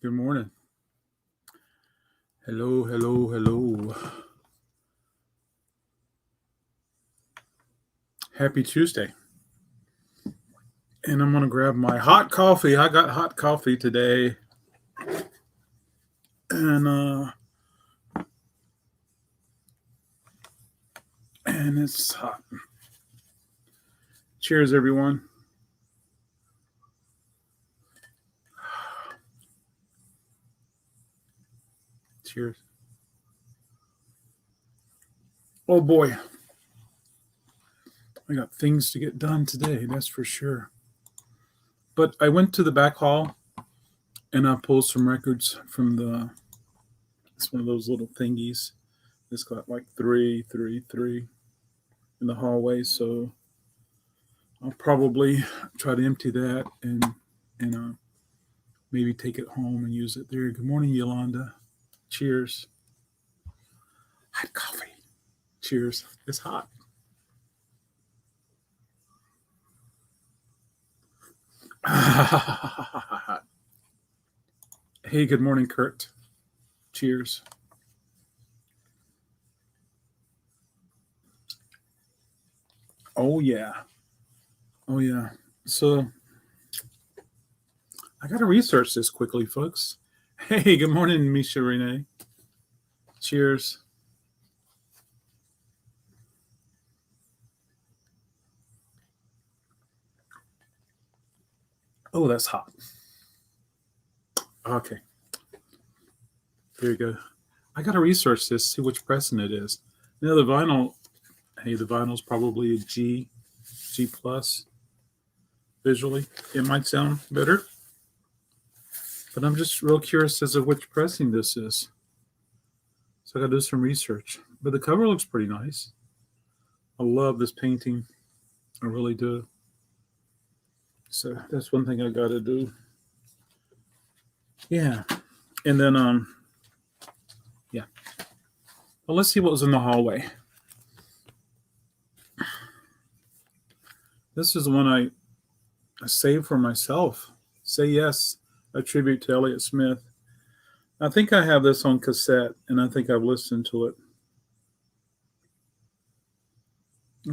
Good morning. Hello, hello, hello. Happy Tuesday. And I'm going to grab my hot coffee. I got hot coffee today. And it's hot. Cheers, everyone. Cheers. Oh boy. I got things to get done today, that's for sure. But I went to the back hall and I pulled some records from it's one of those little thingies. It's got like 3 in the hallway. So I'll probably try to empty that and maybe take it home and use it there. Good morning, Yolanda. Cheers. Hot coffee. Cheers. It's hot. Hey, good morning, Kurt. Cheers. Oh, yeah. Oh, yeah. So I got to research this quickly, folks. Hey, good morning, Misha Renee. Cheers. Oh, that's hot. Okay. There you go. I got to research this, see which pressing it is. Now, the vinyl's probably a G plus visually. It might sound better, but I'm just real curious as to which pressing this is. So I got to do some research. But the cover looks pretty nice. I love this painting. I really do. So that's one thing I got to do. Yeah. And then, yeah. Well, let's see what was in the hallway. This is the one I saved for myself. Say Yes, a tribute to Elliott Smith. I think I have this on cassette, and I think I've listened to it.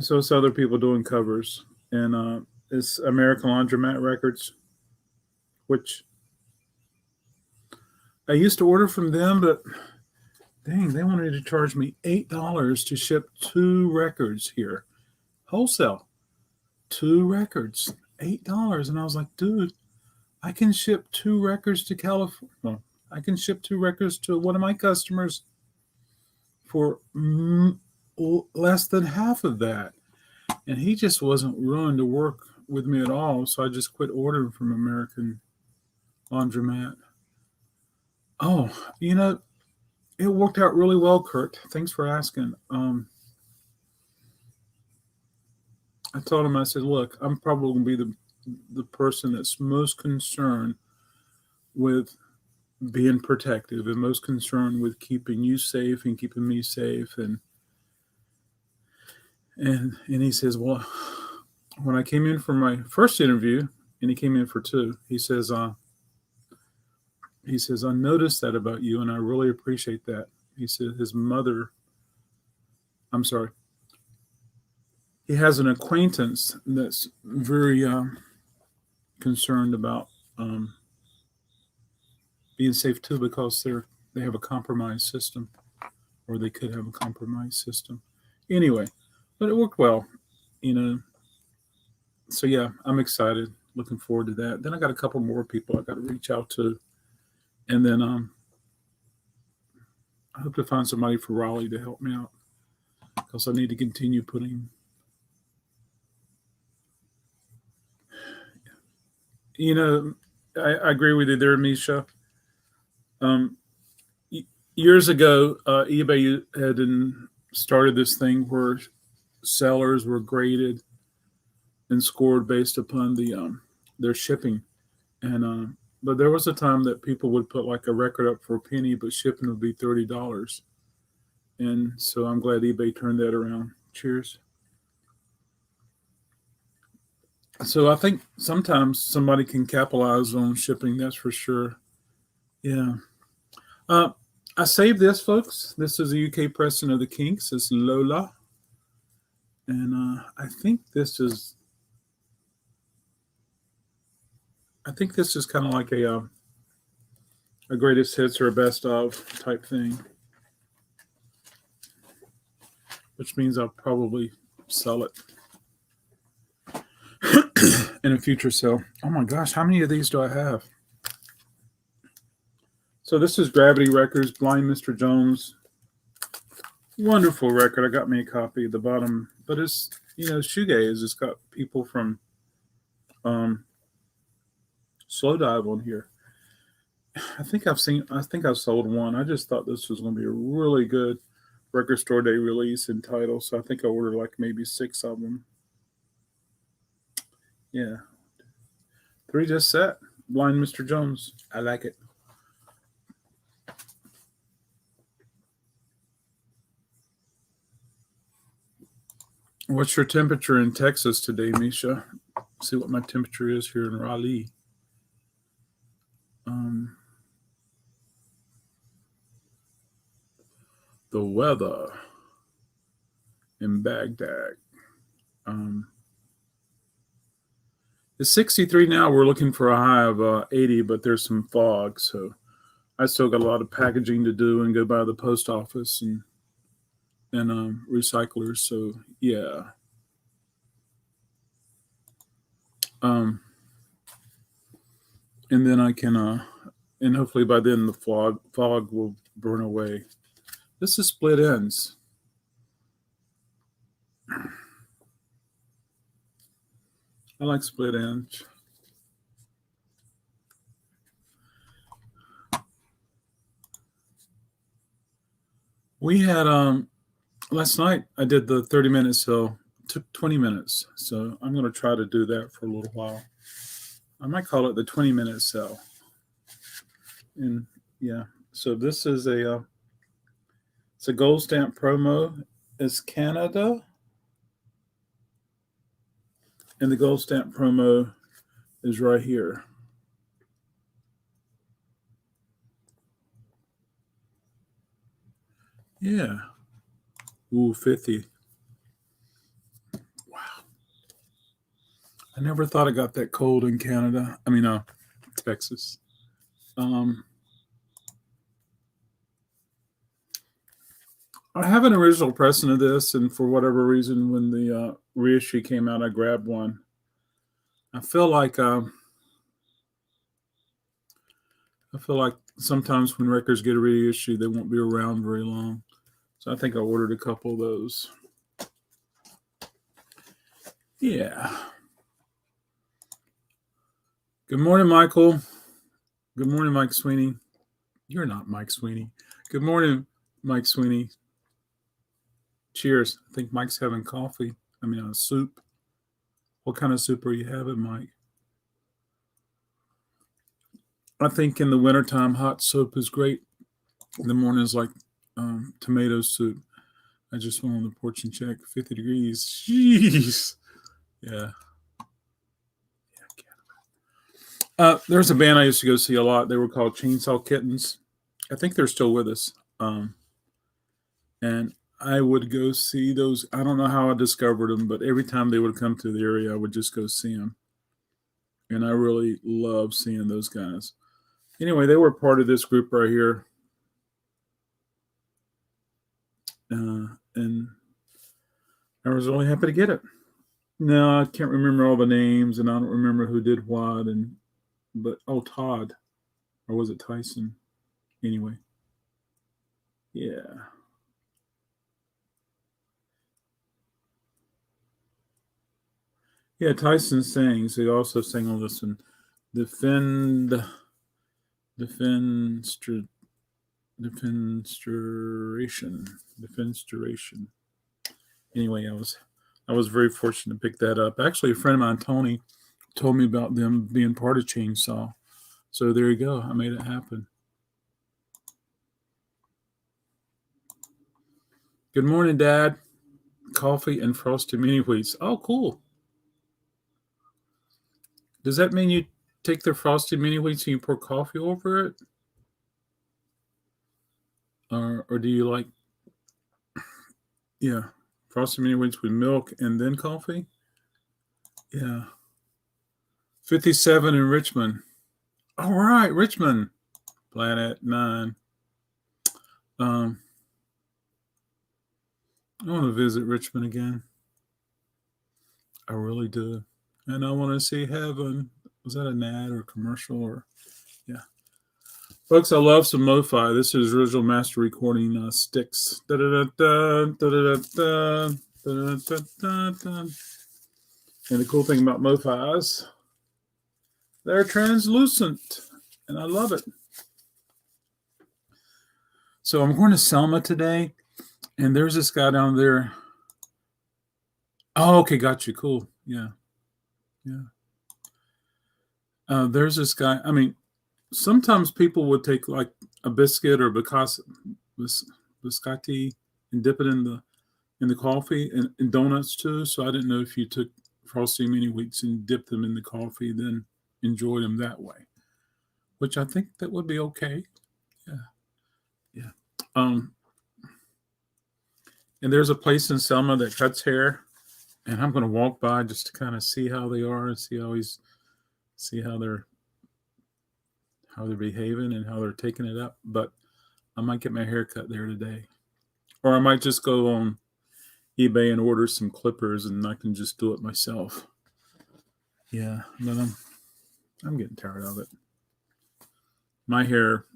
So it's other people doing covers. And it's American Laundromat Records, which I used to order from them, but dang, they wanted to charge me $8 to ship 2 records here. Wholesale. 2 records. $8. And I was like, dude, I can ship 2 records to California. Well, I can ship 2 records to one of my customers for less than half of that. And he just wasn't willing to work with me at all. So I just quit ordering from American Laundromat. Oh, it worked out really well, Kurt. Thanks for asking. I told him, I said, look, I'm probably going to be the person that's most concerned with being protective and most concerned with keeping you safe and keeping me safe. And he says, well, when I came in for my first interview, and he came in for 2, he says, I noticed that about you, and I really appreciate that. He said he has an acquaintance that's very concerned about being safe too, because they have a compromised system, or they could have a compromised system. Anyway, but it worked well, So yeah, I'm excited, looking forward to that. Then I got a couple more people I got to reach out to, and then I hope to find somebody for Raleigh to help me out, because I need to continue putting. I agree with you there, Misha. Years ago, eBay had started this thing where sellers were graded and scored based upon their shipping, and but there was a time that people would put like a record up for a penny, but shipping would be $30, and so I'm glad eBay turned that around. Cheers. So I think sometimes somebody can capitalize on shipping, that's for sure. Yeah. Uh, I saved this, folks. This is a UK pressing of the Kinks. It's Lola. And I think this is kind of like a greatest hits or a best of type thing, which means I'll probably sell it in a future sale. Oh my gosh, how many of these do I have? So this is Gravity Records, Blind Mr. Jones. Wonderful record. I got me a copy at the bottom, but it's shoegaze. It's got people from Slow Dive on here. I think I've sold one. I just thought this was going to be a really good record store day release and title, so I think I ordered like maybe 6 of them. Yeah, 3 just set. Blind Mr. Jones. I like it. What's your temperature in Texas today, Misha? See what my temperature is here in Raleigh. The weather in Baghdad. It's 63 now. We're looking for a high of 80, but there's some fog, so I still got a lot of packaging to do and go by the post office and recyclers. So yeah. And then I can and hopefully by then the fog will burn away. This is split ends. I like split ends. We had last night I did the 30-minute sale. It took 20 minutes. So I'm going to try to do that for a little while. I might call it the 20-minute sale. And yeah, so this is it's a gold stamp promo. It's Canada. And the gold stamp promo is right here. Yeah. Ooh, 50. Wow. I never thought it got that cold in Canada. I mean, Texas. I have an original pressing of this, and for whatever reason, when the reissue came out, I grabbed one. I feel like sometimes when records get a reissue, they won't be around very long. So I think I ordered a couple of those. Yeah. Good morning, Michael. Good morning, Mike Sweeney. You're not Mike Sweeney. Good morning, Mike Sweeney. Cheers. I think Mike's having coffee. I mean, soup. What kind of soup are you having, Mike? I think in the wintertime, hot soup is great. In the mornings, like tomato soup. I just went on the porch and checked. 50 degrees. Jeez. Yeah. There's a band I used to go see a lot. They were called Chainsaw Kittens. I think they're still with us. And I would go see those. I don't know how I discovered them, but every time they would come to the area, I would just go see them. And I really love seeing those guys. Anyway, they were part of this group right here. And I was really happy to get it. No, I can't remember all the names, and I don't remember who did what. But Todd, or was it Tyson? Anyway, yeah. Yeah, Tyson sings. He also sang on this one. Defenstration. Anyway, I was very fortunate to pick that up. Actually, a friend of mine, Tony, told me about them being part of Chainsaw. So there you go. I made it happen. Good morning, Dad. Coffee and frosted mini wheats. Oh, cool. Does that mean you take the frosted mini wheats and you pour coffee over it? Or do you like, yeah, frosted mini wheats with milk and then coffee? Yeah. 57 in Richmond. All right, Richmond. Planet 9. I want to visit Richmond again. I really do. And I want to see heaven. Was that an ad or a commercial? Or yeah. Folks, I love some MoFi. This is original master recording sticks. Da-da-da-da, da-da-da-da, da-da-da-da-da. And the cool thing about MoFis, they're translucent. And I love it. So I'm going to Selma today. And there's this guy down there. Oh, okay. Got you. Cool. Yeah. Yeah. There's this guy. I mean, sometimes people would take like a biscuit or biscotti and dip it in the coffee and donuts too. So I didn't know if you took frosty mini wheats and dipped them in the coffee, then enjoyed them that way, which I think that would be okay. Yeah. Yeah. And there's a place in Selma that cuts hair, and I'm going to walk by just to kind of see how they are and see how they're behaving and how they're taking it up. But I might get my hair cut there today, or I might just go on eBay and order some clippers, and I can just do it myself. Yeah, but I'm getting tired of it. My hair,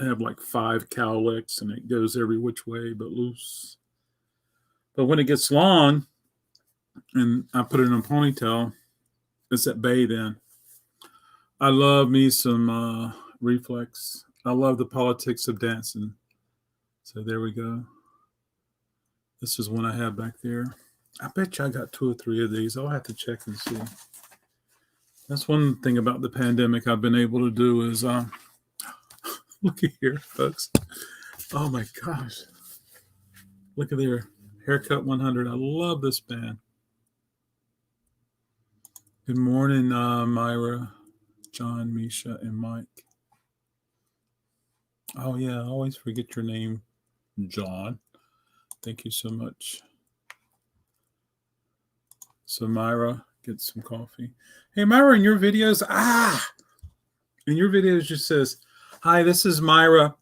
I have like 5 cowlicks, and it goes every which way but loose. But when it gets long, and I put it in a ponytail, it's at bay then. I love me some reflex. I love the politics of dancing. So there we go. This is one I have back there. I bet you I got 2 or 3 of these. I'll have to check and see. That's one thing about the pandemic I've been able to do is, look at here, folks. Oh my gosh. Look at there. Haircut 100. I love this band. Good morning, Myra, John, Misha, and Mike. Oh, yeah. I always forget your name, John. Thank you so much. So Myra gets some coffee. Hey, Myra, in your videos, in your videos just says, hi, this is Myra.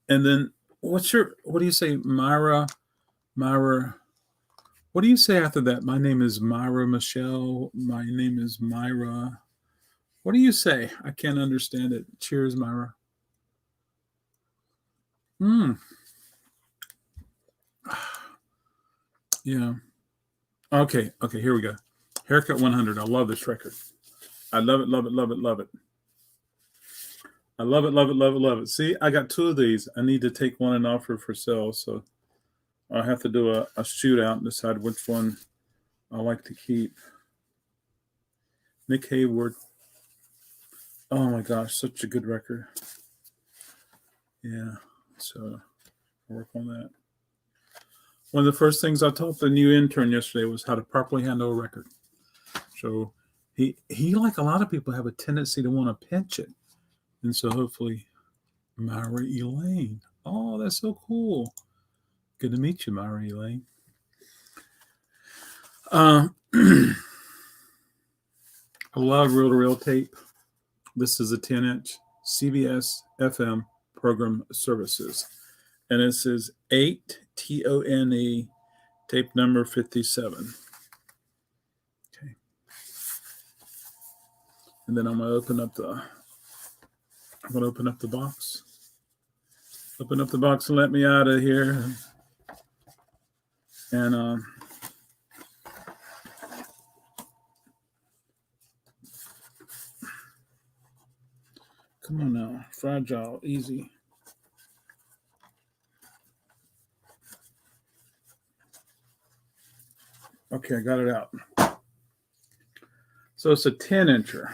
And then what do you say, Myra? What do you say after that? My name is Myra Michelle. My name is Myra. What do you say? I can't understand it. Cheers, Myra. Yeah. Okay, here we go. Haircut 100. I love this record. I love it, love it, love it, love it. I love it, love it, love it, love it. See, I got 2 of these. I need to take one and offer for sale, so I'll have to do a shootout and decide which one I like to keep. Nick Hayward. Oh my gosh, such a good record. Yeah, so I'll work on that. One of the first things I taught the new intern yesterday was how to properly handle a record. So he like a lot of people, have a tendency to want to pinch it. And so hopefully, Myra Elaine. Oh, that's so cool. Good to meet you, Myra Elaine. I love reel-to-reel tape. This is a 10-inch CBS FM program services. And it says 8TONE, tape number 57. Okay. And then I'm going to open up the box. Open up the box and let me out of here. And come on now, fragile, easy. Okay, I got it out. So it's a 10-incher.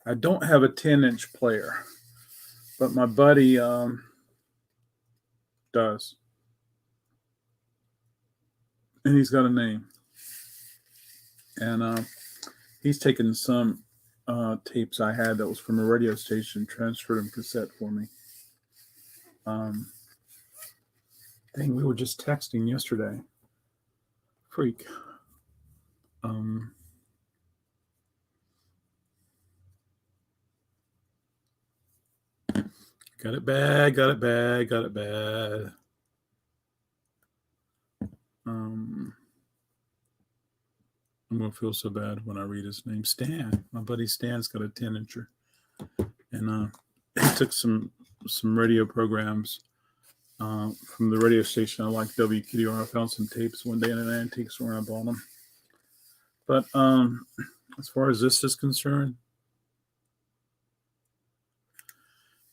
I don't have a 10-inch player, but my buddy does. And he's got a name. And he's taken some tapes I had that was from a radio station, transferred them cassette for me. Dang, we were just texting yesterday. Freak. Got it bad, got it bad, got it bad. I'm going to feel so bad when I read his name. Stan. My buddy Stan's got a 10-incher. And he took some radio programs from the radio station I like, WQDR. I found some tapes one day in an antique store and I bought them. But as far as this is concerned,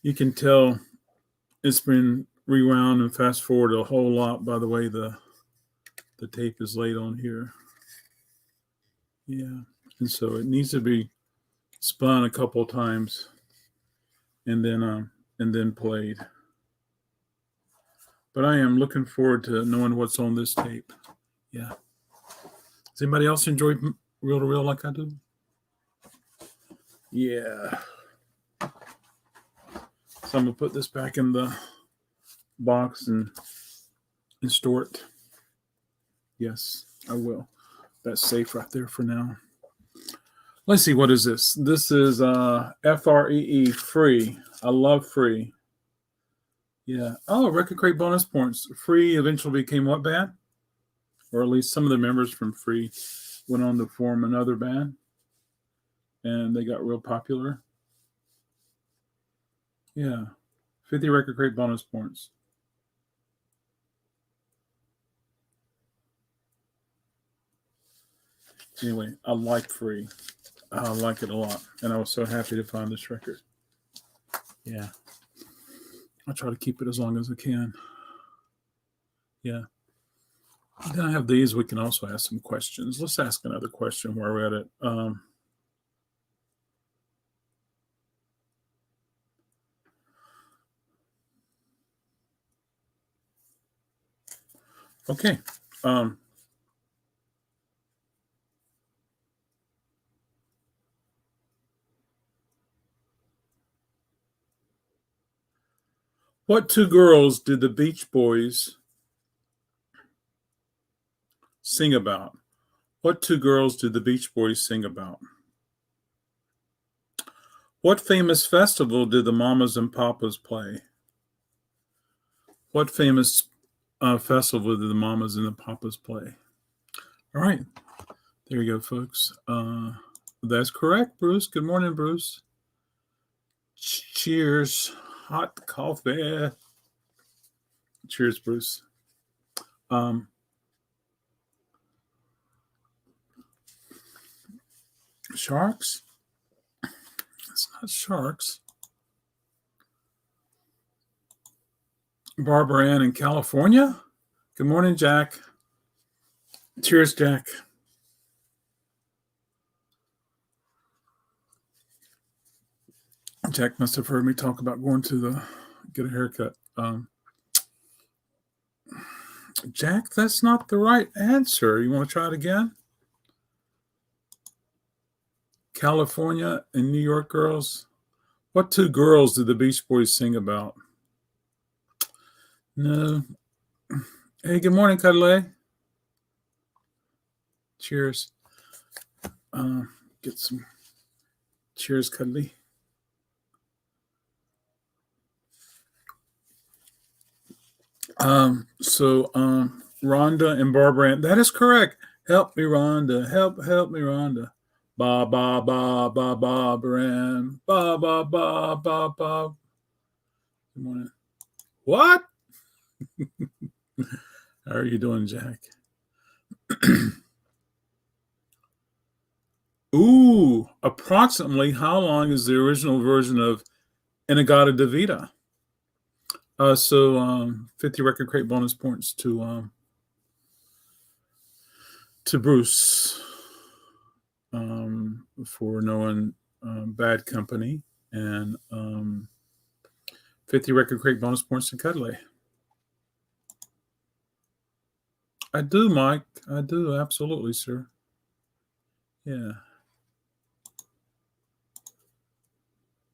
you can tell it's been rewound and fast forward a whole lot by the way the tape is laid on here. Yeah, and so it needs to be spun a couple of times and then played. But I am looking forward to knowing what's on this tape. Yeah. Does anybody else enjoy reel to reel like I do? Yeah. So I'm gonna put this back in the box and store it. Yes, I will. That's safe right there for now. Let's see, what is this? This is FREE, free. I love free. Yeah. Oh, RecordKrate bonus points. Free eventually became what band? Or at least some of the members from Free went on to form another band. And they got real popular. Yeah. 50 RecordKrate bonus points. Anyway, I like Free. I like it a lot. And I was so happy to find this record. Yeah. I'll try to keep it as long as I can. Yeah. Then I have these. We can also ask some questions. Let's ask another question while we're at it. Okay. What two girls did the Beach Boys sing about? What two girls did the Beach Boys sing about? What famous festival did the Mamas and Papas play? What famous festival did the Mamas and the Papas play? All right. There you go, folks. That's correct, Bruce. Good morning, Bruce. Cheers. Hot coffee. Cheers, Bruce. Sharks? It's not sharks. Barbara Ann in California? Good morning, Jack. Cheers, Jack. Jack must have heard me talk about going to get a haircut. Jack, that's not the right answer. You want to try it again? California and New York girls. What two girls did the Beach Boys sing about? No. Hey, good morning, Cuddly. Cheers. Get some. Cheers, Cuddly. Rhonda and Barbara Ann. That is correct. Help me, Rhonda. Help me, Rhonda. Ba ba ba ba Barbara Ann. Ba ba ba ba ba. Good morning. What? How are you doing, Jack? Ooh, approximately how long is the original version of Inagata Davida? 50 RecordKrate bonus points to Bruce for knowing Bad Company, and 50 RecordKrate bonus points to Cuddly. I do, Mike. I do, absolutely, sir. Yeah.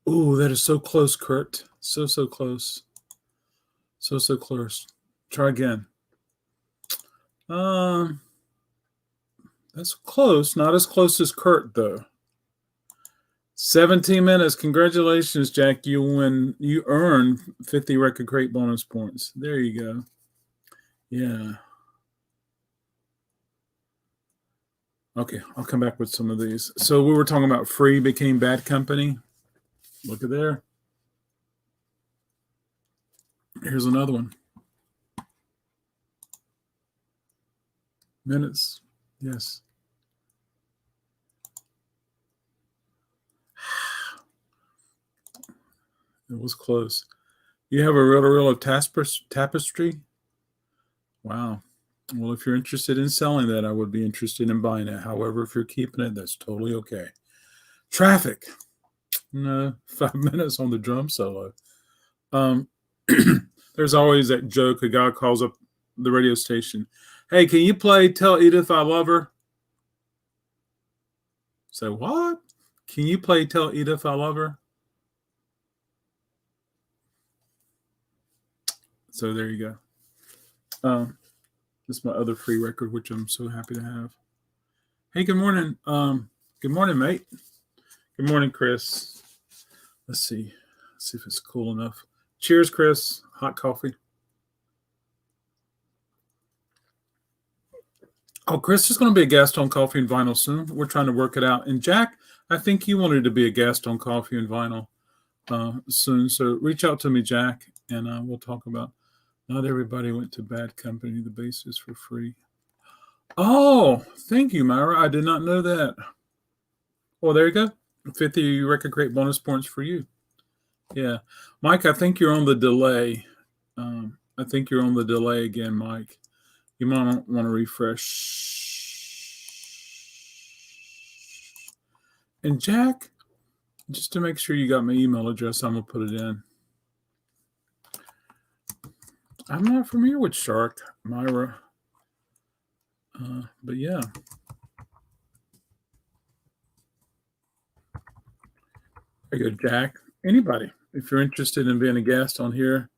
Ooh, that is so close, Kurt. So close. So close. Try again. That's close. Not as close as Kurt, though. 17 minutes. Congratulations, Jack. You earn 50 Record Crate bonus points. There you go. Yeah. Okay, I'll come back with some of these. So we were talking about free became bad company. Look at there. Here's another one. Minutes. Yes. It was close. You have a reel of tapestry? Wow. Well, if you're interested in selling that, I would be interested in buying it. However, if you're keeping it, that's totally okay. Traffic. No, 5 minutes on the drum solo. There's always that joke. A guy calls up the radio station. Hey, can you play Tell Edith I Love Her? Say, what? Can you play Tell Edith I Love Her? So there you go. This is my other free record, which I'm so happy to have. Hey, good morning. Good morning, mate. Good morning, Chris. Let's see if it's cool enough. Cheers, Chris. Hot coffee. Oh, Chris is going to be a guest on Coffee and Vinyl soon. We're trying to work it out. And Jack, I think you wanted to be a guest on Coffee and Vinyl soon. So reach out to me, Jack, and we'll talk about. Not everybody went to bad company. The base is for free. Oh, thank you, Myra. I did not know that. Well, there you go. 50 Record Crate bonus points for you. Yeah. Mike, I think you're on the delay. I think you're on the delay again, Mike. You might want to refresh. And Jack, just to make sure you got my email address, I'm going to put it in. I'm not familiar with Shark, Myra. But yeah. There you go, Jack. Anybody, if you're interested in being a guest on here,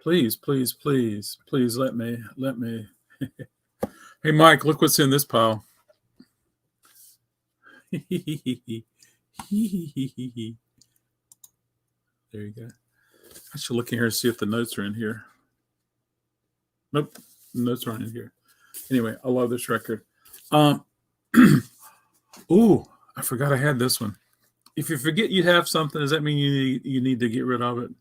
please let me. Hey, Mike, look what's in this pile. There you go. I should look in here and see if the notes are in here. Nope, the notes aren't in here. Anyway, I love this record. Ooh, I forgot I had this one. If you forget you have something, does that mean you need to get rid of it?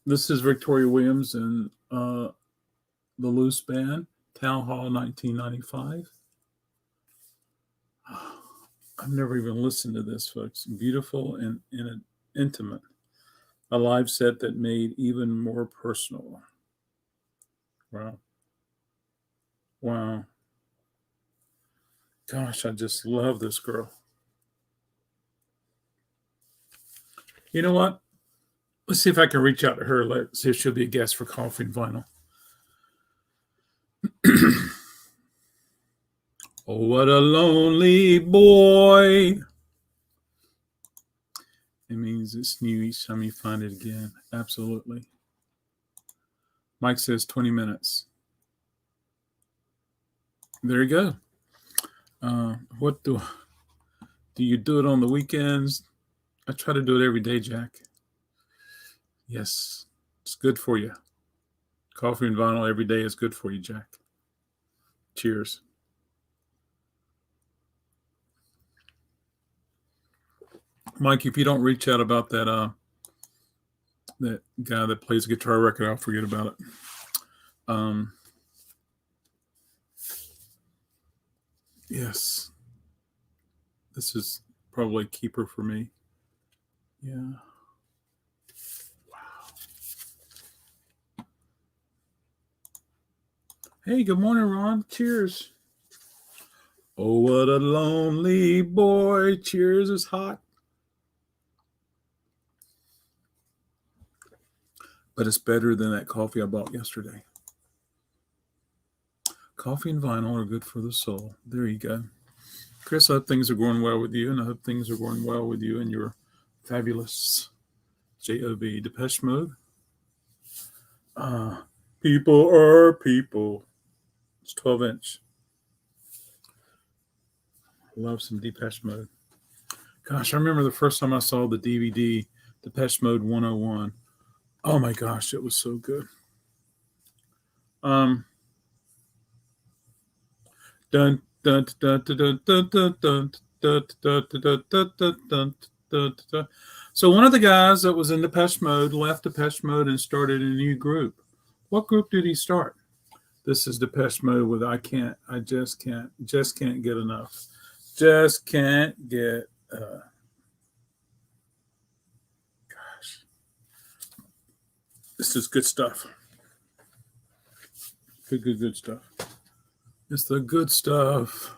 This is Victoria Williams and the Loose Band, Town Hall, 1995. I've never even listened to this, folks. Beautiful and intimate. A live set that made even more personal. Wow. Gosh, I just love this girl. You know what? Let's see if I can reach out to her. Let's see if she'll be a guest for Coffee and Vinyl. Oh, what a lonely boy. It means it's new each time you find it again. Absolutely. Mike says 20 minutes. There you go. What do you do it on the weekends? I try to do it every day, Jack. Yes, it's good for you. Coffee and Vinyl every day is good for you, Jack. Cheers. Mike, if you don't reach out about that guy that plays a guitar record, I'll forget about it. Yes. This is probably a keeper for me. Yeah. Wow. Hey, good morning, Ron. Cheers. Oh, what a lonely boy. Cheers is hot. But it's better than that coffee I bought yesterday. Coffee and Vinyl are good for the soul. There you go. Chris, I hope things are going well with you, and I hope things are going well with you and your fabulous JOB. Depeche Mode. People are people. It's 12-inch. Love some Depeche Mode. Gosh, I remember the first time I saw the DVD, Depeche Mode 101. Oh my gosh, it was so good. Dun dun dun dun dun dun dun dun dun dun dun dun dun dun. So one of the guys that was in Depeche Mode left Depeche Mode and started a new group. What group did he start? This is Depeche Mode with I just can't get enough. Just can't get gosh. This is good stuff. Good stuff. It's the good stuff.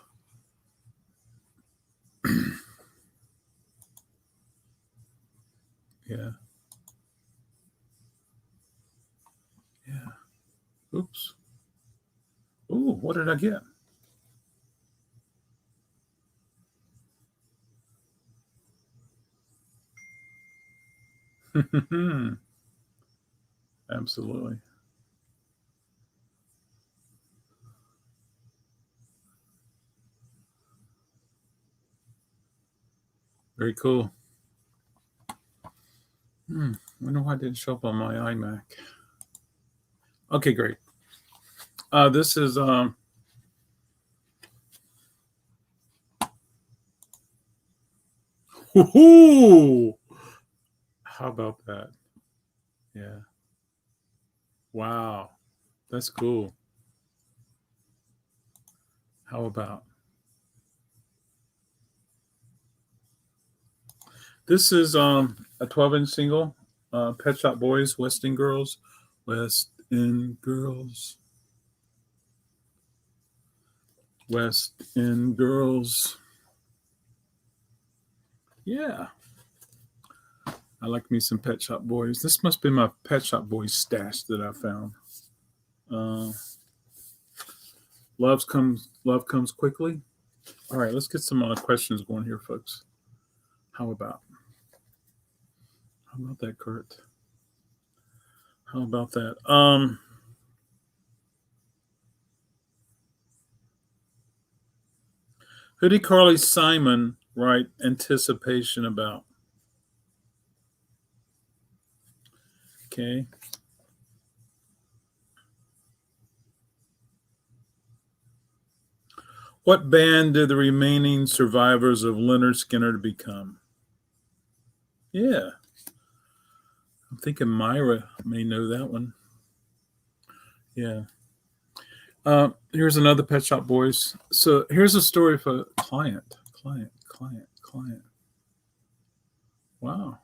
Yeah. Yeah. Oops. Ooh, what did I get? Absolutely. Very cool. Wonder why it didn't show up on my iMac. Okay, great. This is woohoo! How about that? Yeah. Wow. That's cool. How about this is a 12-inch single, Pet Shop Boys, West End Girls, West End Girls, West End Girls. Yeah. I like me some Pet Shop Boys. This must be my Pet Shop Boys stash that I found. Love comes quickly. All right, let's get some questions going here, folks. How about that, Kurt? How about that? Who did Carly Simon write Anticipation about? Okay. What band did the remaining survivors of Leonard Skinner become? Yeah. I'm thinking Myra may know that one. Yeah. Here's another Pet Shop Boys. So here's a story for client. Wow.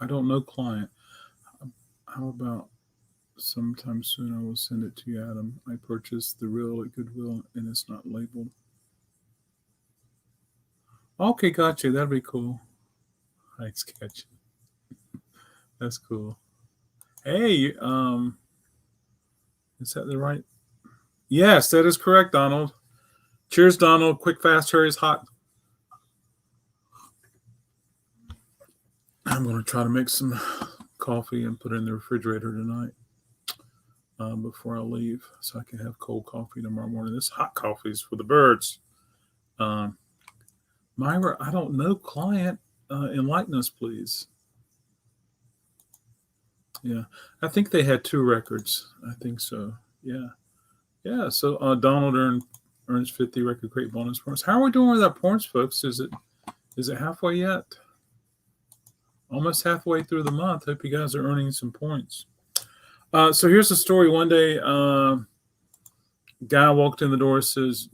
I don't know client. How about sometime soon I will send it to you, Adam. I purchased the reel at Goodwill and it's not labeled. Okay, gotcha. That'd be cool. Nice catch. That's cool. Hey, is that the right? Yes, that is correct, Donald. Cheers, Donald. Quick, fast, hurry is hot. I'm going to try to make some coffee and put it in the refrigerator tonight before I leave so I can have cold coffee tomorrow morning. This hot coffee is for the birds. Myra, I don't know client. Enlighten us, please. Yeah, I think they had 2 records. I think so. Yeah. Yeah, so Donald earns 50 RecordKrate bonus points. How are we doing with our points, folks? Is it halfway yet? Almost halfway through the month. Hope you guys are earning some points. So here's the story. One day, guy walked in the door, says,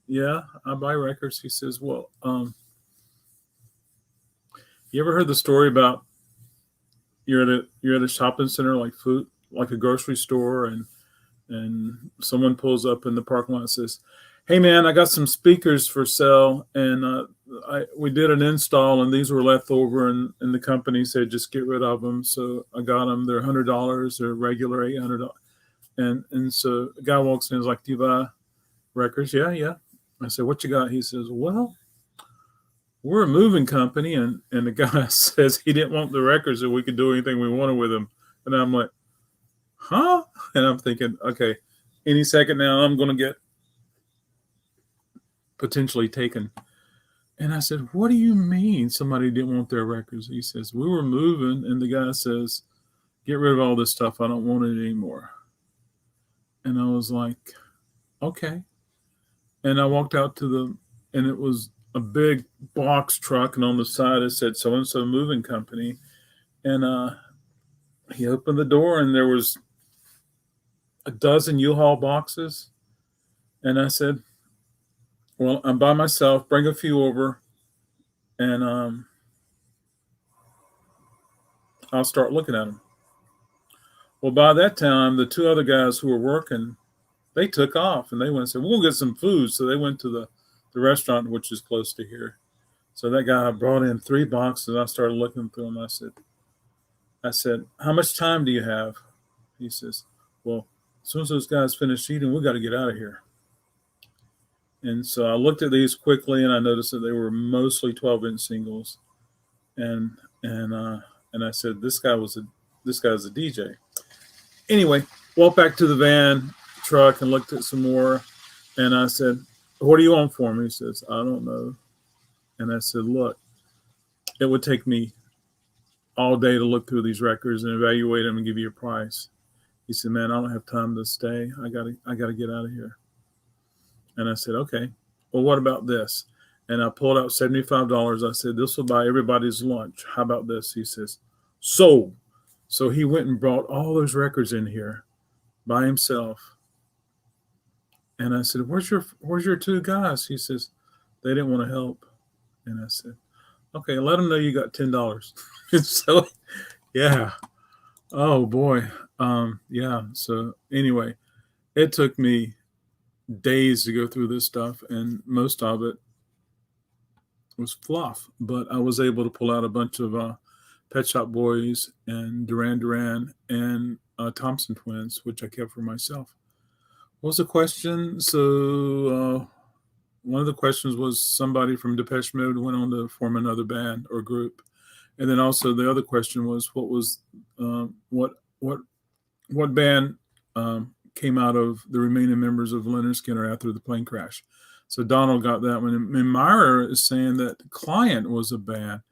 "Yeah, I buy records." He says, "Well, you ever heard the story about you're at a shopping center like food, like a grocery store, and someone pulls up in the parking lot and says, 'Hey man, I got some speakers for sale, and we did an install, and these were left over, and the company said just get rid of them, so I got them. They're $100. They're regular $800.' And so the guy walks in and is like, 'Do you buy records?' 'Yeah.' I said, 'What you got?' He says, 'Well, we're a moving company,' and the guy says he didn't want the records, and we could do anything we wanted with them. And I'm like, huh? And I'm thinking, okay, any second now I'm going to get potentially taken. And I said, what do you mean somebody didn't want their records? He says, we were moving. And the guy says, get rid of all this stuff. I don't want it anymore. And I was like, okay. And I walked out and it was a big box truck. And on the side, it said so-and-so moving company. And he opened the door and there was a dozen U-Haul boxes. And I said, well, I'm by myself. Bring a few over. And I'll start looking at them. Well, by that time, the two other guys who were working, they took off and they went and said, we'll get some food. So they went to the restaurant, which is close to here. So that guy brought in 3 boxes. I started looking through them. I said, how much time do you have? He says, well, as soon as those guys finish eating, we got to get out of here. And so I looked at these quickly and I noticed that they were mostly 12-inch singles. And I said, this guy's a DJ. Anyway, walked back to the van truck and looked at some more. And I said, what do you want for me? He says, I don't know. And I said, look, it would take me all day to look through these records and evaluate them and give you a price. He said, man, I don't have time to stay. I gotta get out of here. And I said, okay, well, what about this? And I pulled out $75. I said, this will buy everybody's lunch. How about this? He says, sold. So he went and brought all those records in here by himself. And I said, where's your 2 guys? He says, they didn't want to help. And I said, okay, let them know you got $10. So, yeah. Oh boy. Yeah. So anyway, it took me days to go through this stuff, and most of it was fluff. But I was able to pull out a bunch of Pet Shop Boys and Duran Duran and Thompson Twins, which I kept for myself. What was the question? So one of the questions was somebody from Depeche Mode went on to form another band or group, and then also the other question was what band came out of the remaining members of Leonard Skinner after the plane crash. So Donald got that one, and Myra is saying that Client was a band,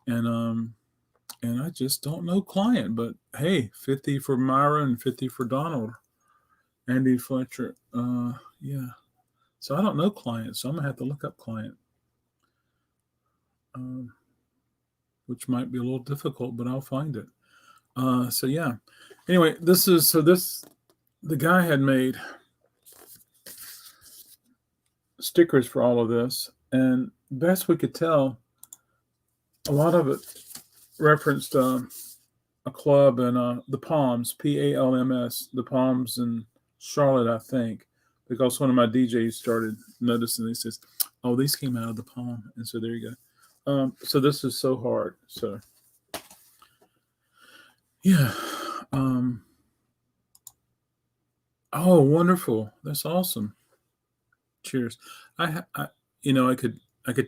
and I just don't know Client, but hey, 50 for Myra and 50 for Donald. Andy Fletcher. Yeah. So I don't know Client, so I'm gonna have to look up Client, which might be a little difficult, but I'll find it. So yeah. Anyway, the guy had made stickers for all of this, and best we could tell, a lot of it referenced a club in the Palms, Palms, the Palms in Charlotte, I think, because one of my DJs started noticing. He says, "Oh, these came out of the Palm," and so there you go. So this is so hard. So yeah. Oh, wonderful! That's awesome. Cheers. I could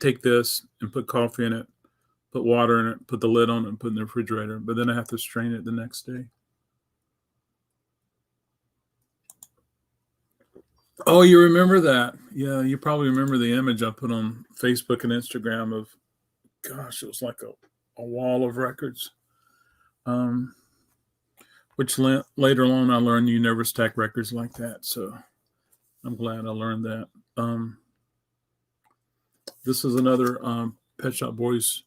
take this and put coffee in it, put water in it, put the lid on it, and put it in the refrigerator. But then I have to strain it the next day. Oh, you remember that? Yeah, you probably remember the image I put on Facebook and Instagram of, gosh, it was like a wall of records. Which later on I learned you never stack records like that. So I'm glad I learned that. This is another Pet Shop Boys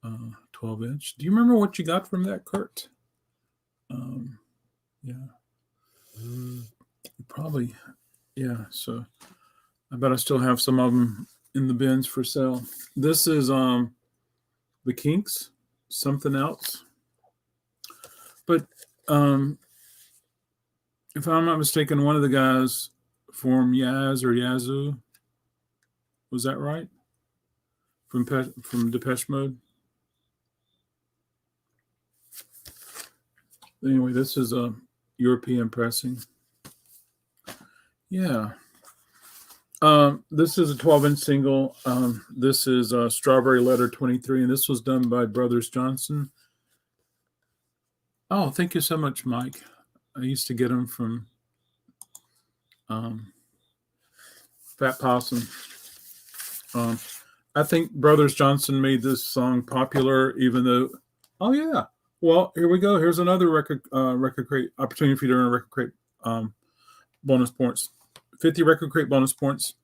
12-inch. Do you remember what you got from that, Kurt? Yeah. Probably. Yeah. So I bet I still have some of them in the bins for sale. This is the Kinks, Something Else. But if I'm not mistaken, one of the guys from Yaz or Yazoo, was that right? From Depeche Mode. Anyway, this is a European pressing. Yeah. This is a 12-inch single. This is Strawberry Letter 23, and this was done by Brothers Johnson. Oh, thank you so much, Mike. I used to get them from Fat Possum. I think Brothers Johnson made this song popular, even though, oh yeah. Well, here we go. Here's another record crate opportunity for you to earn a record crate bonus points. 50 record crate bonus points.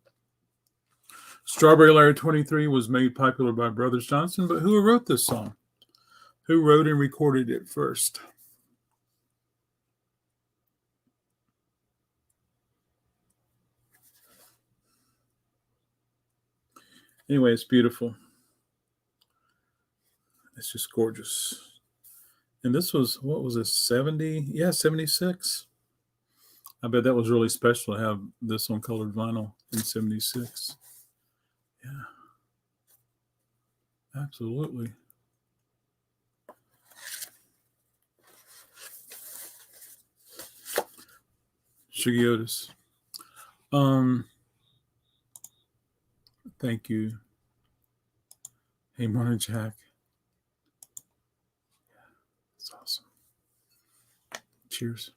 Strawberry Letter 23 was made popular by Brothers Johnson, but who wrote this song? Who wrote and recorded it first? Anyway, it's beautiful. It's just gorgeous. And this was, what was this, 70? Yeah, 76. I bet that was really special to have this on colored vinyl in 76. Yeah. Absolutely. Shuggy Otis. Thank you. Hey, morning, Jack. That's awesome. Cheers.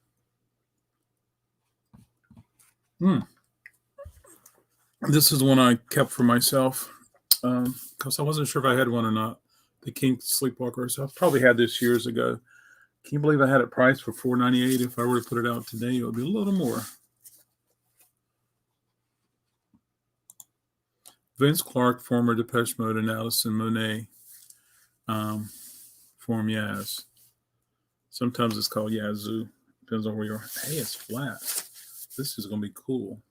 This is one I kept for myself because I wasn't sure if I had one or not. The King Sleepwalkers. I probably had this years ago. Can you believe I had it priced for $4.98? If I were to put it out today, it would be a little more. Vince Clarke, former Depeche Mode, and Alison Monet form Yaz. Sometimes it's called Yazoo. Depends on where you are. Hey, it's flat. This is going to be cool.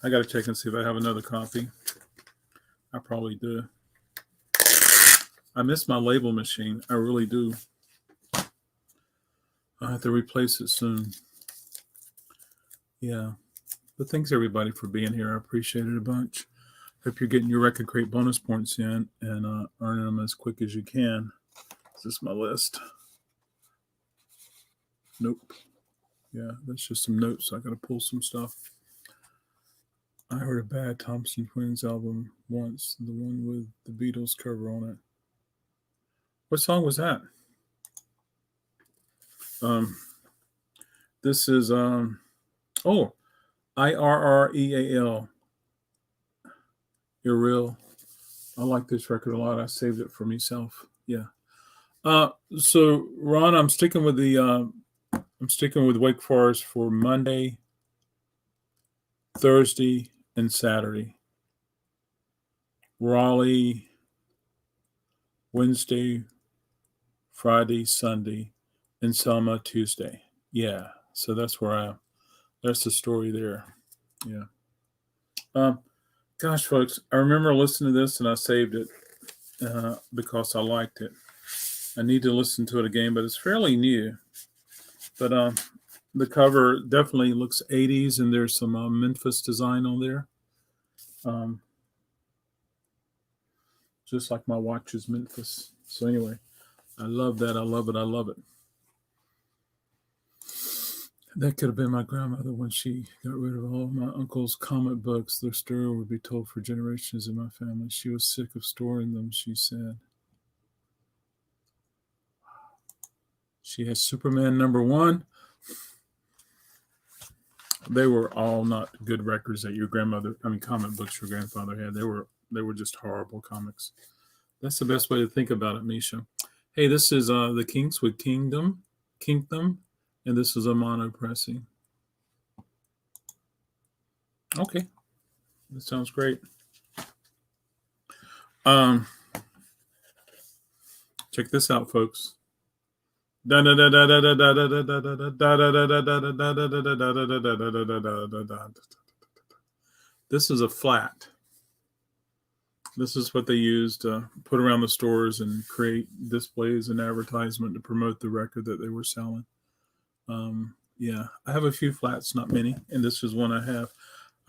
I got to check and see if I have another copy. I probably do. I miss my label machine. I really do. I have to replace it soon. Yeah. But thanks, everybody, for being here. I appreciate it a bunch. Hope you're getting your Record Crate bonus points in and earning them as quick as you can. Is this my list? Nope. Yeah, that's just some notes. I got to pull some stuff. I heard a bad Thompson Twins album once, the one with the Beatles cover on it. What song was that? This is IRREAL. You're Real. I like this record a lot. I saved it for myself. Yeah. So Ron, I'm sticking with Wake Forest for Monday, Thursday, and Saturday. Raleigh, Wednesday, Friday, Sunday, and Selma Tuesday. Yeah. So that's where that's the story there. Yeah. Gosh, folks, I remember listening to this and I saved it because I liked it. I need to listen to it again, but it's fairly new. But the cover definitely looks 80s, and there's some Memphis design on there. Just like my watch is Memphis. So anyway, I love that. I love it. I love it. That could have been my grandmother when she got rid of all of my uncle's comic books. Their story would be told for generations in my family. She was sick of storing them, she said. She has Superman #1. They were all not good records that comic books your grandfather had. They were just horrible comics. That's the best way to think about it, Misha. Hey, this is the Kinks with Kingdom, and this is a mono pressing. Okay, that sounds great. Check this out, folks. This is a flat. This is what they used to put around the stores and create displays and advertisement to promote the record that they were selling. Yeah, I have a few flats, not many, and this is one I have.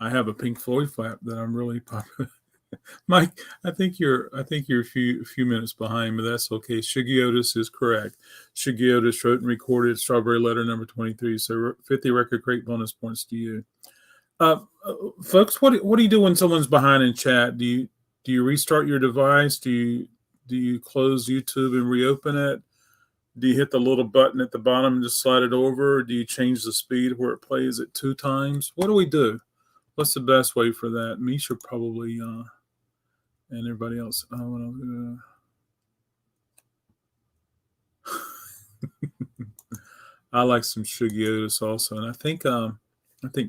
I have a Pink Floyd flat that I'm really popular. Mike, I think you're a few minutes behind, but that's okay. Shuggy Otis is correct. Shuggy Otis wrote and recorded Strawberry Letter #23. So 50 Record Crate bonus points to you. Folks, what do you do when someone's behind in chat? Do you restart your device? Do you close YouTube and reopen it? Do you hit the little button at the bottom and just slide it over? Or do you change the speed where it plays it 2 times? What do we do? What's the best way for that? Misha probably, and everybody else. I like some Shuggy Otis also, and I think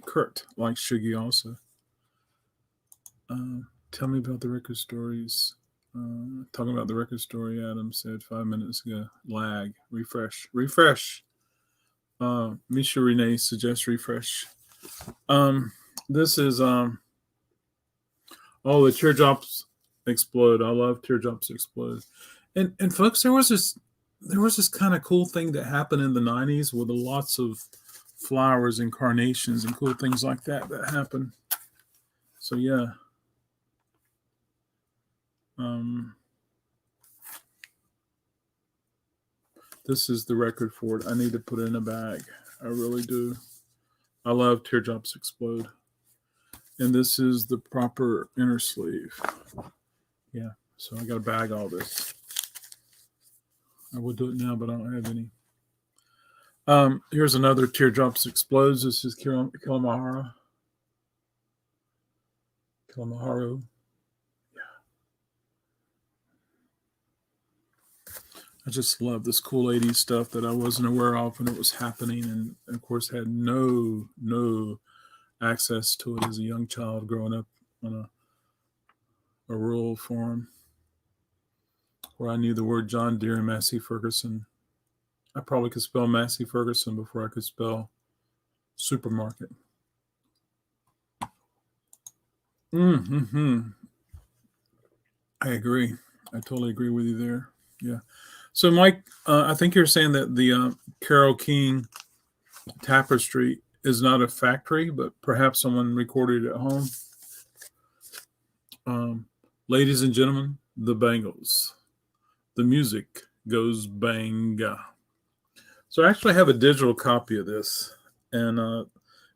Kurt likes Shuggy also. Tell me about the record stories. Talking about the record story, Adam said 5 minutes ago. Lag. Refresh. Misha Renee suggests refresh. This is the teardrops explode. I love teardrops explode. And folks, there was this kind of cool thing that happened in the 90s with lots of flowers and carnations and cool things like that happened. So yeah. This is the record for it. I need to put it in a bag. I really do. I love Teardrops Explode. And this is the proper inner sleeve. Yeah, so I got to bag all this. I would do it now, but I don't have any. Here's another Teardrops Explodes. This is Kilamaharu. I just love this cool 80s stuff that I wasn't aware of when it was happening, and of course had no access to it as a young child growing up on a rural farm where I knew the word John Deere and Massey Ferguson. I probably could spell Massey Ferguson before I could spell supermarket. I agree. I totally agree with you there. Yeah. So, Mike, I think you're saying that the Carole King tapestry is not a factory, but perhaps someone recorded it at home. Ladies and gentlemen, the Bangles. The music goes banga. So I actually have a digital copy of this. And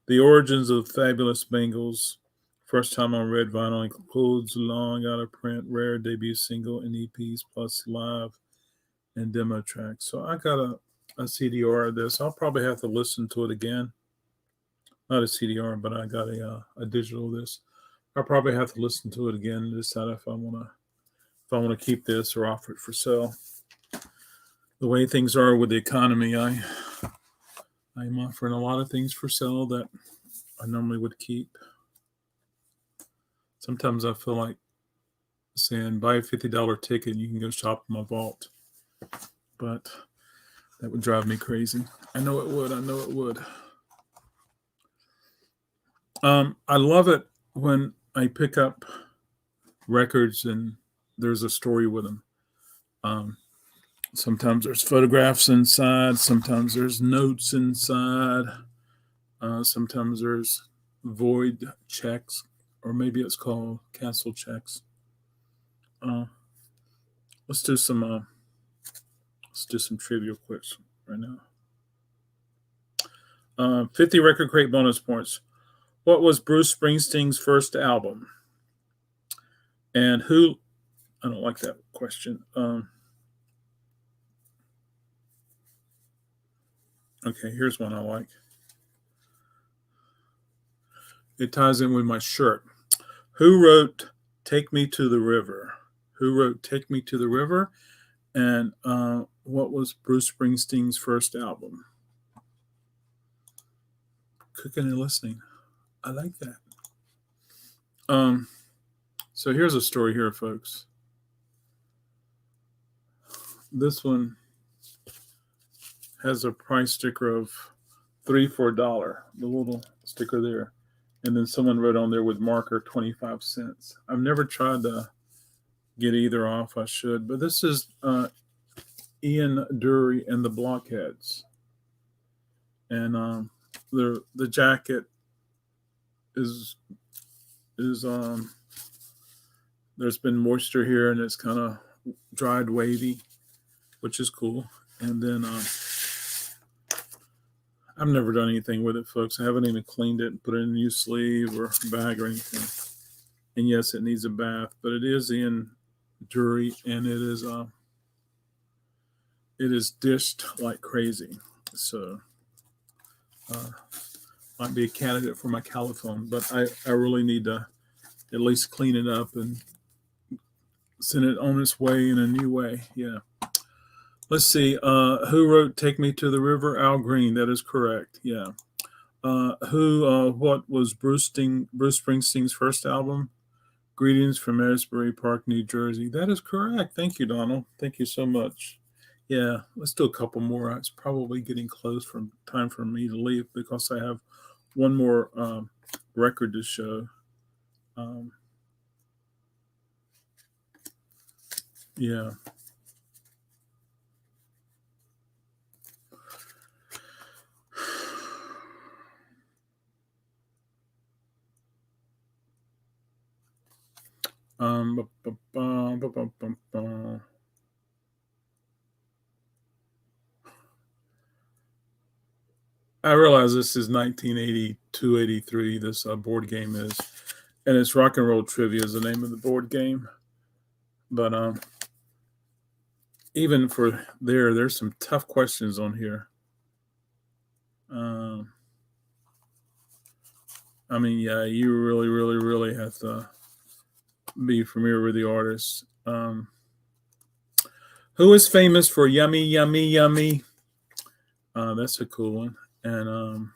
the origins of Fabulous Bangles, first time on red vinyl, includes long out of print, rare debut single and EPs, plus live and demo tracks. So I got a CDR of this. I'll probably have to listen to it again. Not a CDR, but I got a digital of this. I'll probably have to listen to it again and decide if I want to keep this or offer it for sale. The way things are with the economy, I'm offering a lot of things for sale that I normally would keep. Sometimes I feel like saying, buy a $50 ticket and you can go shop in my vault. But that would drive me crazy. I know it would. I love it when I pick up records and there's a story with them. Sometimes there's photographs inside. Sometimes there's notes inside. Sometimes there's void checks, or maybe it's called cancel checks. Let's do some trivia quiz right now. 50 RecordKrate bonus points. What was Bruce Springsteen's first album? And who? I don't like that question. Okay, here's one I like. It ties in with my shirt. Who wrote Take Me to the River? And what was Bruce Springsteen's first album? Cooking and listening. I like that. So here's a story here, folks. This one has a price sticker of $3 for $1, the little sticker there. And then someone wrote on there with marker 25 cents. I've never tried to get either off. I should. But this is Ian Dury and the Blockheads. And the jacket is there's been moisture here and it's kind of dried wavy, which is cool. And then I've never done anything with it, folks. I haven't even cleaned it and put it in a new sleeve or bag or anything. And yes, it needs a bath, but it is in Dury, and it is it is dished like crazy. So might be a candidate for my caliphone, but I really need to at least clean it up and send it on its way in a new way. Yeah. Let's see. Who wrote "Take Me to the River"? Al Green. That is correct. Yeah. What was Bruce Springsteen's first album? Greetings from Asbury Park, New Jersey. That is correct. Thank you, Donald. Thank you so much. Yeah, let's do a couple more. It's probably getting close from time for me to leave because I have one more record to show. Yeah. Um, I realize this is 1982, 83. This board game is, and it's Rock and Roll Trivia is the name of the board game. But even for there's some tough questions on here. I mean, yeah, you really, really, really have to be familiar with the artist. Who is famous for "Yummy, Yummy, Yummy"? That's a cool one. And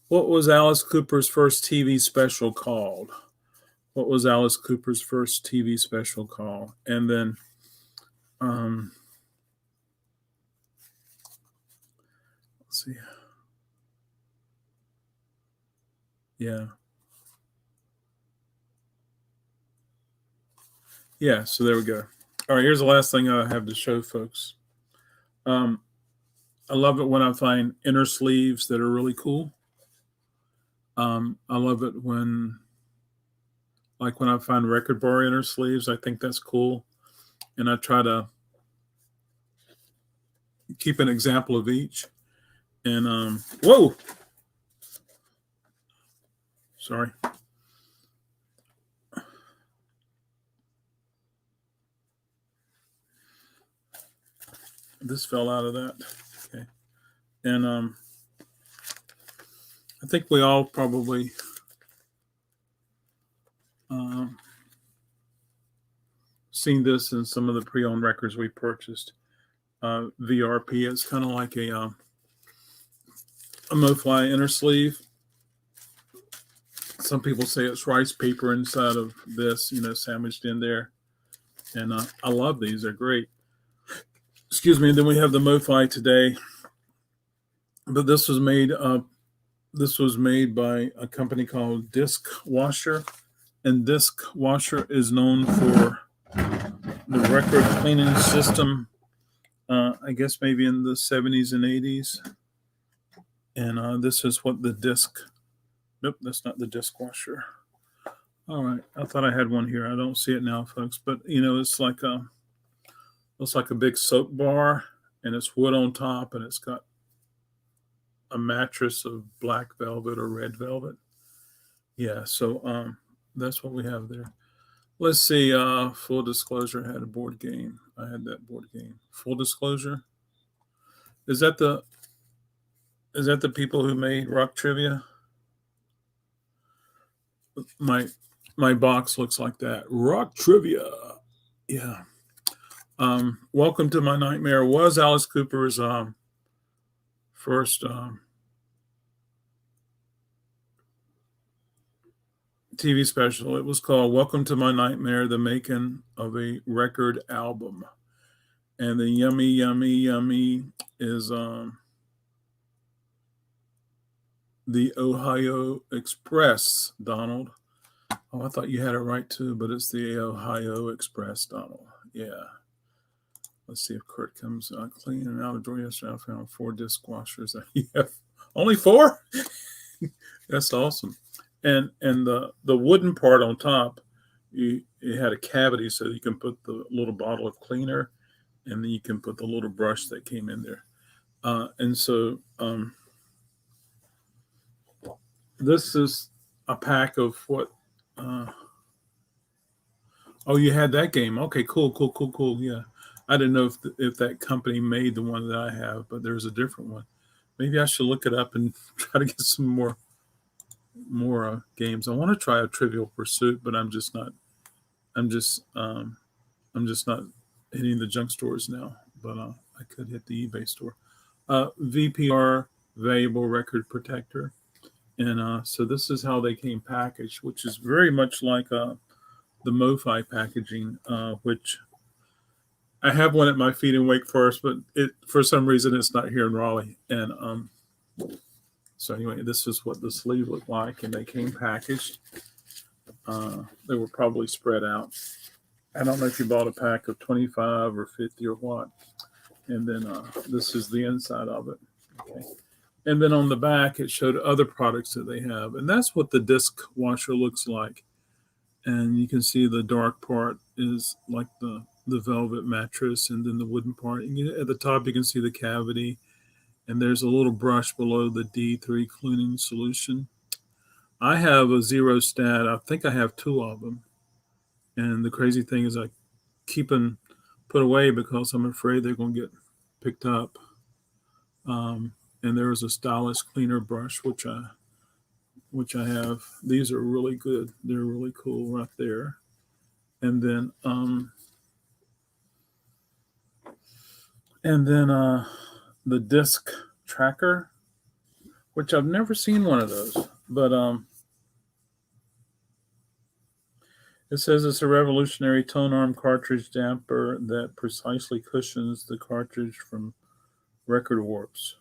what was Alice Cooper's first TV special called? What was Alice Cooper's first TV special called? And then, let's see. Yeah. Yeah, so there we go. All right, here's the last thing I have to show folks. I love it when I find inner sleeves that are really cool. I love it when I find record bar inner sleeves. I think that's cool. And I try to keep an example of each. And whoa! Sorry. This fell out of that. Okay. And I think we all probably seen this in some of the pre-owned records we purchased. VRP. It's kind of like a MoFly inner sleeve. Some people say it's rice paper inside of this, sandwiched in there. And I love these. They're great. Excuse me. And then we have the MoFly today. But this was made by a company called Disc Washer. And Disc Washer is known for the record cleaning system, I guess maybe in the 70s and 80s. And this is what the disc. Nope, that's not the disc washer. All right, I thought I had one here. I don't see it now, folks. But it's like a big soap bar, and it's wood on top, and it's got a mattress of black velvet or red velvet. Yeah, so that's what we have there. Let's see. Full disclosure, I had a board game. I had that board game. Full disclosure. Is that the people who made Rock Trivia? My box looks like that. Rock Trivia. Yeah. Welcome to My Nightmare was Alice Cooper's first TV special. It was called Welcome to My Nightmare, the Making of a Record Album. And the Yummy, Yummy, Yummy is the Ohio Express, Donald. Oh, I thought you had it right too, but it's the Ohio Express, Donald. Yeah. Let's see if Kurt comes clean and out of drawer yesterday. I found 4 disc washers. Yeah. Only 4? That's awesome. And the wooden part on top, it had a cavity so you can put the little bottle of cleaner, and then you can put the little brush that came in there. And so this is a pack of what? Oh, you had that game. Okay, cool. Yeah. I didn't know if that company made the one that I have, but there's a different one. Maybe I should look it up and try to get some more games. I want to try a Trivial Pursuit, but I'm just not. I'm just I'm just not hitting the junk stores now. But I could hit the eBay store. VPR, Valuable Record Protector, and so this is how they came packaged, which is very much like the MoFi packaging, which I have one at my feet in Wake Forest, but it for some reason it's not here in Raleigh. And so anyway, this is what the sleeve looked like, and they came packaged. They were probably spread out. I don't know if you bought a pack of 25 or 50 or what. And then this is the inside of it. Okay. And then on the back, it showed other products that they have. And that's what the disc washer looks like. And you can see the dark part is like the velvet mattress, and then the wooden part. And at the top, you can see the cavity. And there's a little brush below the D3 cleaning solution. I have a zero stat. I think I have two of them. And the crazy thing is I keep them put away because I'm afraid they're going to get picked up. And there is a stylish cleaner brush, which I have. These are really good. They're really cool right there. And then the disc tracker, which I've never seen one of those, but it says it's a revolutionary tone arm cartridge damper that precisely cushions the cartridge from record warps.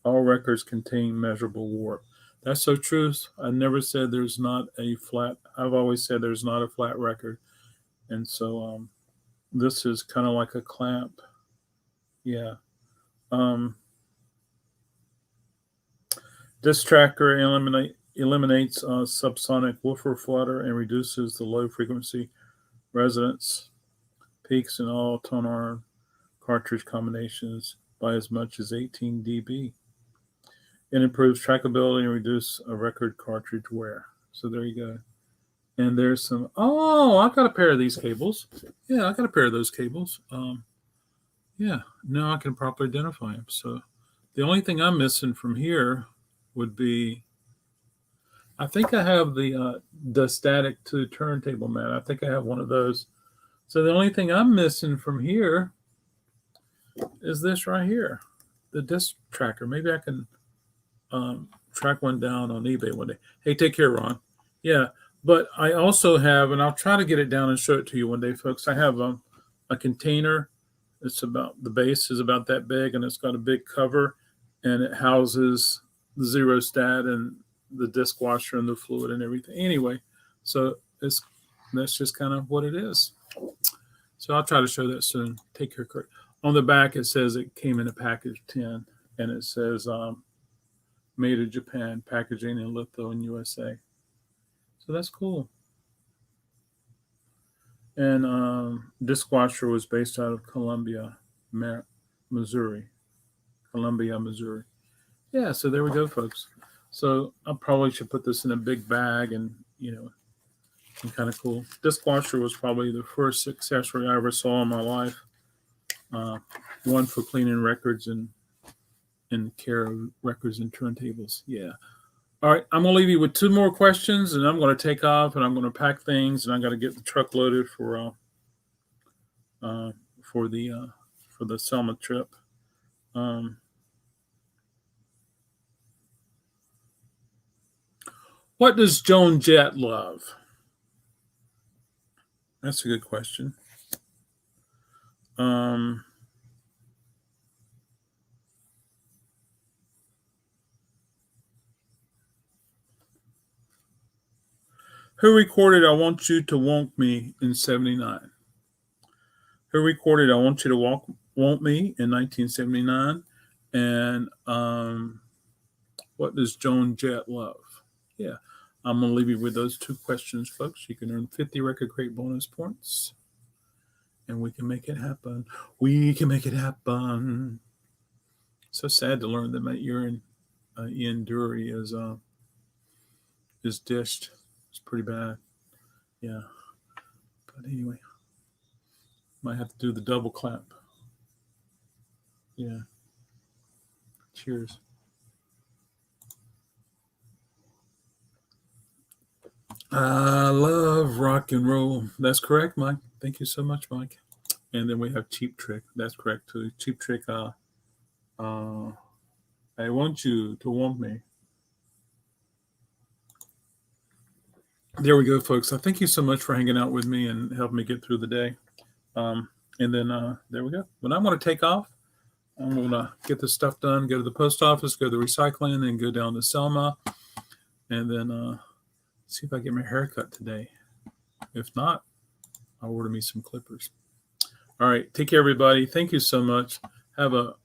All records contain measurable warp. That's so true. I never said there's not a flat. I've always said there's not a flat record. And so this is kind of like a clamp. Yeah. This tracker eliminates subsonic woofer flutter and reduces the low frequency resonance peaks in all tone arm cartridge combinations by as much as 18 dB. It improves trackability and reduces record cartridge wear. So there you go. And there's some. Oh, I got a pair of these cables. Yeah, I got a pair of those cables. Yeah, now I can properly identify them. So the only thing I'm missing from here would be, I think I have the static to turntable mat. I think I have one of those. So the only thing I'm missing from here is this right here, the disc tracker. Maybe I can track one down on eBay one day. Hey, take care, Ron. Yeah, but I also have, and I'll try to get it down and show it to you one day, folks. I have a container. It's about, the base is about that big, and it's got a big cover, and it houses the zero stat and the disc washer and the fluid and everything. Anyway, so that's just kind of what it is. So I'll try to show that soon. Take care, Kurt. On the back, it says it came in a package 10, and it says made in Japan, packaging in Lithuania, USA. So that's cool. And disc washer was based out of Columbia, Missouri. Yeah, so there we go, folks. So I probably should put this in a big bag and, kind of cool. Disc washer was probably the first accessory I ever saw in my life. One for cleaning records and care of records and turntables. Yeah. All right, I'm going to leave you with two more questions, and I'm going to take off, and I'm going to pack things, and I got to get the truck loaded for the Selma trip. What does Joan Jett love? That's a good question. Who recorded I Want You to Want Me in 79? Who recorded I Want You to Want Me in 1979? And what does Joan Jett love? Yeah, I'm going to leave you with those two questions, folks. You can earn 50 RecordKrate bonus points, and we can make it happen. We can make it happen. So sad to learn that Ian Dury is dished. It's pretty bad. Yeah. But anyway. Might have to do the double clap. Yeah. Cheers. I love rock and roll. That's correct, Mike. Thank you so much, Mike. And then we have Cheap Trick. That's correct too. Cheap Trick. I want you to want me. There we go, folks. So thank you so much for hanging out with me and helping me get through the day. And then there we go. When I want to take off, I'm going to get this stuff done, go to the post office, go to the recycling, and go down to Selma, and then see if I get my hair cut today. If not, I'll order me some clippers. All right. Take care, everybody. Thank you so much. Have a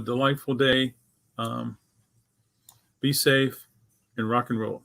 delightful day. Be safe and rock and roll.